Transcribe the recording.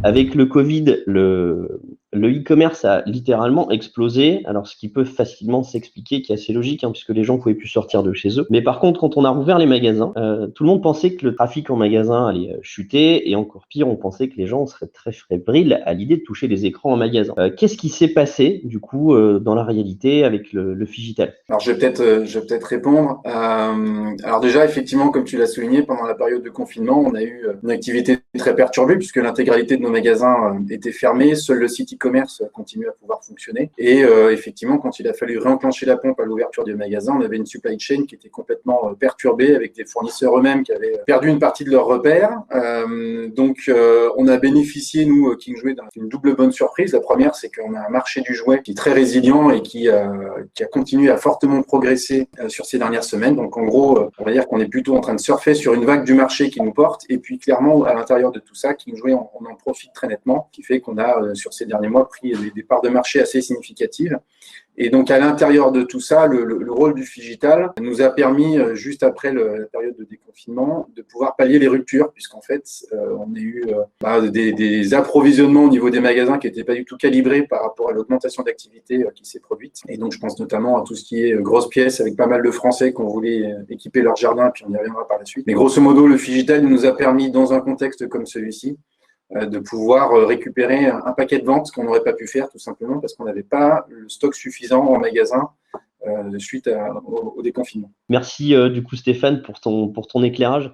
Avec le Covid, le e-commerce a littéralement explosé. Alors, ce qui peut facilement s'expliquer, qui est assez logique, hein, puisque les gens pouvaient plus sortir de chez eux. Mais par contre, quand on a rouvert les magasins, tout le monde pensait que le trafic en magasin allait chuter, et encore pire, on pensait que les gens seraient très fébriles à l'idée de toucher les écrans en magasin. Qu'est-ce qui s'est passé, du coup, dans la réalité avec le Phygital? Alors, je vais peut-être répondre. Alors déjà, effectivement, comme tu l'as souligné, pendant la période de confinement, on a eu une activité très perturbée puisque l'intégralité de nos magasins était fermée. Seul le site e-commerce continue à pouvoir fonctionner. Et effectivement, quand il a fallu réenclencher la pompe à l'ouverture des magasins, on avait une supply chain qui était complètement perturbée avec des fournisseurs eux-mêmes qui avaient perdu une partie de leurs repères. Donc, on a bénéficié, nous, Kingsway, d'une double bonne surprise. La première, c'est qu'on a un marché du jouet qui est très résilient et qui a continué à fortement progressé sur ces dernières semaines. Donc, en gros, on va dire qu'on est plutôt en train de surfer sur une vague du marché qui nous porte. Et puis, clairement, à l'intérieur de tout ça, Kingsway, on en profite très nettement, ce qui fait qu'on a, sur ces derniers mois, pris des parts de marché assez significatives. Et donc, à l'intérieur de tout ça, le rôle du Phygital nous a permis, juste après la période de déconfinement, de pouvoir pallier les ruptures, puisqu'en fait, on a eu des approvisionnements au niveau des magasins qui n'étaient pas du tout calibrés par rapport à l'augmentation d'activité qui s'est produite. Et donc, je pense notamment à tout ce qui est grosses pièces, avec pas mal de Français qui ont voulu équiper leur jardin, puis on y reviendra par la suite. Mais grosso modo, le Phygital nous a permis, dans un contexte comme celui-ci, de pouvoir récupérer un paquet de ventes qu'on n'aurait pas pu faire tout simplement parce qu'on n'avait pas le stock suffisant en magasin suite au déconfinement. Merci du coup Stéphane pour ton éclairage.